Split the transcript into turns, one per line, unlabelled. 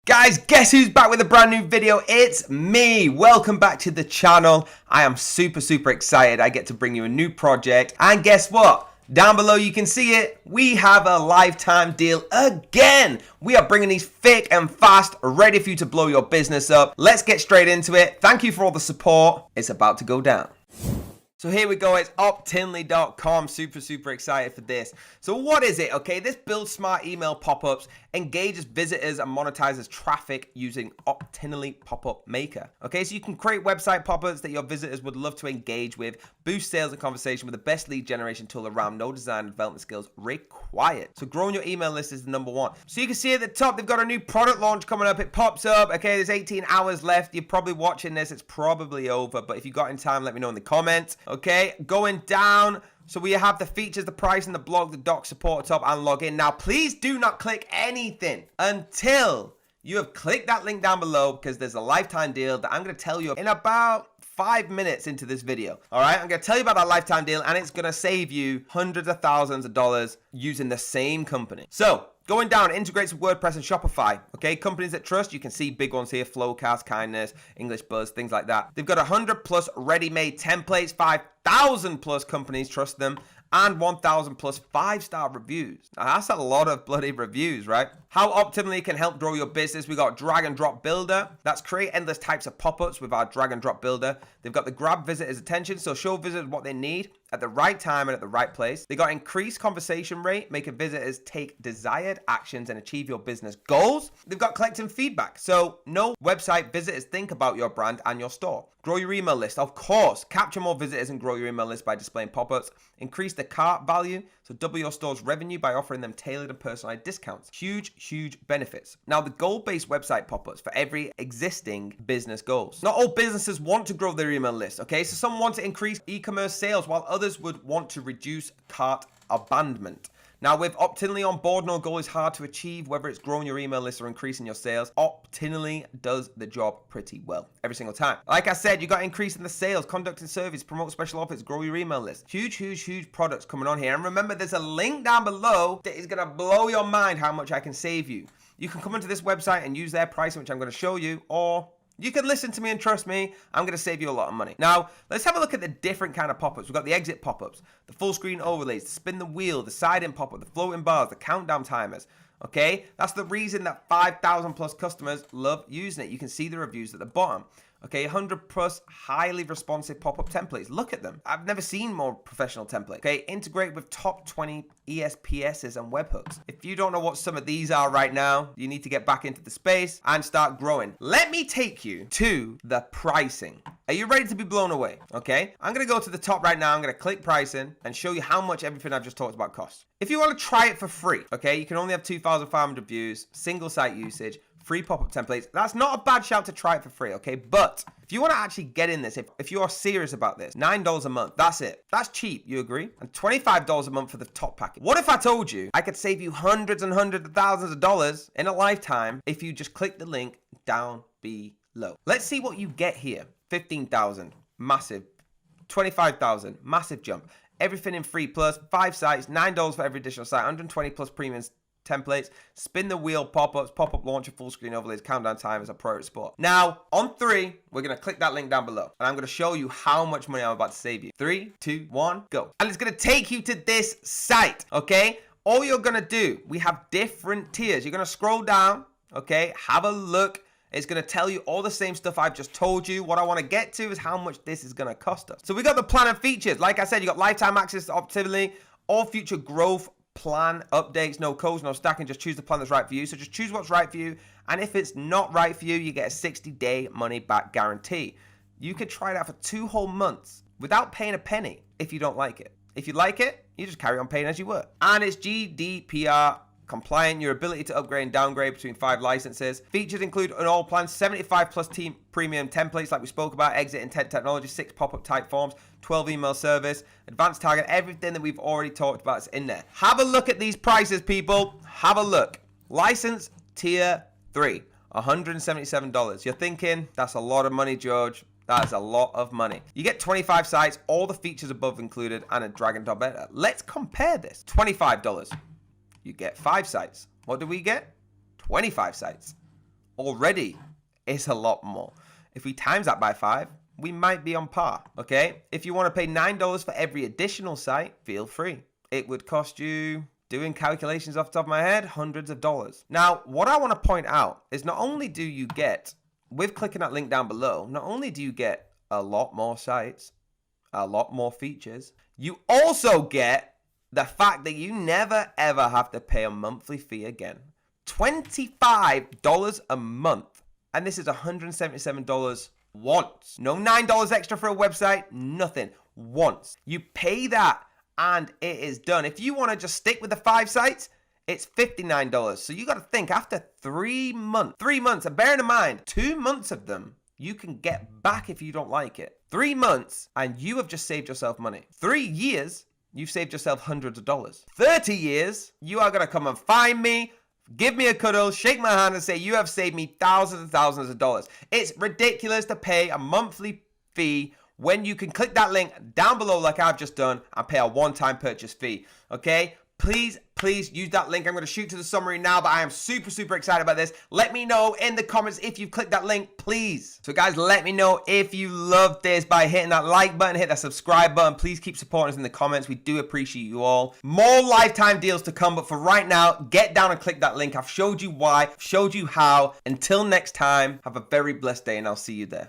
Guys, guess who's back with a brand new video? It's me. Welcome back to the channel. I am super excited. I get to bring you a new project. And guess what? Down below you can see it. We have a lifetime deal again. We are bringing these thick and fast, ready for you to blow your business up. Let's get straight into it. Thank you for all the support. It's about to go down. So here we go, it's Optinly.com, super excited for this. So what is it, okay? This builds smart email pop-ups, engages visitors and monetizes traffic using Optinly Pop-Up Maker. Okay, so you can create website pop-ups that your visitors would love to engage with, boost sales and conversation with the best lead generation tool around, no design and development skills required. So growing your email list is the #1. So you can see at the top, they've got a new product launch coming up. It pops up, okay, there's 18 hours left. You're probably watching this, it's probably over, but if you got in time, let me know in the comments. Okay, going down. So we have the features, the price, and the blog, the doc, support top, and login. Now, please do not click anything until you have clicked that link down below, because there's a lifetime deal that I'm going to tell you in about 5 minutes into this video. All right, I'm going to tell you about that lifetime deal, and it's going to save you hundreds of thousands of dollars using the same company. So going down, integrates with WordPress and Shopify. Okay, companies that trust, you can see big ones here: Flowcast, Kindness, English Buzz, things like that. They've got 100+ ready-made templates, 5,000+ companies trust them, and 1,000+ 5-star reviews. Now, that's a lot of bloody reviews, right? How Optimally can help grow your business. We got drag and drop builder. That's create endless types of pop-ups with our drag and drop builder. They've got the grab visitors' attention, so show visitors what they need at the right time and at the right place. They got increased conversation rate, making visitors take desired actions and achieve your business goals. They've got collecting feedback, so no website visitors think about your brand and your store. Grow your email list, of course. Capture more visitors and grow your email list by displaying pop-ups. Increase the cart value, so double your store's revenue by offering them tailored and personalized discounts. Huge benefits. Now, the goal-based website pop-ups for every existing business goals. Not all businesses want to grow their email list, okay? So some want to increase e-commerce sales, while others would want to reduce cart abandonment. Now, with Optinly on board, no goal is hard to achieve, whether it's growing your email list or increasing your sales. Optinly does the job pretty well every single time. Like I said, you got to increase in the sales, conducting surveys, promote special offers, grow your email list. Huge products coming on here. And remember, there's a link down below that is going to blow your mind how much I can save you. You can come into this website and use their pricing, which I'm going to show you, or you can listen to me and trust me, I'm going to save you a lot of money. Now, let's have a look at the different kind of pop-ups. We've got the exit pop-ups, the full screen overlays, the spin the wheel, the side-in pop-up, the floating bars, the countdown timers. Okay, that's the reason that 5,000+ customers love using it. You can see the reviews at the bottom. Okay, 100+ highly responsive pop-up templates. Look at them. I've never seen more professional templates. Okay, integrate with top 20 ESPSs and webhooks. If you don't know what some of these are right now, you need to get back into the space and start growing. Let me take you to the pricing. Are you ready to be blown away? Okay, I'm going to go to the top right now. I'm going to click pricing and show you how much everything I've just talked about costs. If you want to try it for free, okay, you can only have 2,500 views, single site usage, free pop-up templates. That's not a bad shout to try it for free, okay? But if you want to actually get in this, if you are serious about this, $9 a month, that's it. That's cheap, you agree? And $25 a month for the top package. What if I told you I could save you hundreds and hundreds of thousands of dollars in a lifetime if you just click the link down below? Let's see what you get here. 15,000, massive. 25,000, massive jump. Everything in free plus, 5 sites, $9 for every additional site, 120+ premium templates, spin the wheel pop-ups, pop-up launcher, full screen overlays, countdown timers, a priority spot. Now, on 3, we're going to click that link down below, and I'm going to show you how much money I'm about to save you. 3, 2, 1, go. And it's going to take you to this site, okay? All you're going to do, we have different tiers. You're going to scroll down, okay? Have a look. It's going to tell you all the same stuff I've just told you. What I want to get to is how much this is going to cost us. So we got the plan and features. Like I said, you got lifetime access to Optinly, all future growth plan updates, no codes, no stacking. Just choose the plan that's right for you. So just choose what's right for you. And if it's not right for you, you get a 60-day money back guarantee. You could try it out for 2 whole months without paying a penny if you don't like it. If you like it, you just carry on paying as you were. And it's GDPR compliant. Your ability to upgrade and downgrade between 5 licenses. Features include an all plan, 75+ team premium templates like we spoke about, exit intent technology, 6 pop-up type forms, 12 email service, advanced target, everything that we've already talked about is in there. Have a look at these prices, people. Have a look. License tier 3, $177. You're thinking, that's a lot of money, George. That is a lot of money. You get 25 sites, all the features above included, and a drag and drop editor. Let's compare this. $25. You get 5 sites. What do we get? 25 sites. already is a lot more. If we times that by 5, we might be on par, okay? If you want to pay $9 for every additional site, feel free. It would cost you, doing calculations off the top of my head, hundreds of dollars. Now, what I want to point out is not only do you get, with clicking that link down below, not only do you get a lot more sites, a lot more features, you also get the fact that you never ever have to pay a monthly fee again. $25 a month. And this is $177 once. No $9 extra for a website, nothing. Once. You pay that and it is done. If you want to just stick with the 5 sites, it's $59. So you got to think, after 3 months, and bearing in mind, 2 months of them, you can get back if you don't like it. 3 months and you have just saved yourself money. 3 years, you've saved yourself hundreds of dollars. 30 years, you are going to come and find me, give me a cuddle, shake my hand and say, you have saved me thousands and thousands of dollars. It's ridiculous to pay a monthly fee when you can click that link down below like I've just done and pay a one-time purchase fee, okay? Please use that link. I'm going to shoot to the summary now, but I am super excited about this. Let me know in the comments if you've clicked that link, please. So guys, let me know if you loved this by hitting that like button, hit that subscribe button. Please keep supporting us in the comments. We do appreciate you all. More lifetime deals to come, but for right now, get down and click that link. I've showed you why, showed you how. Until next time, have a very blessed day and I'll see you there.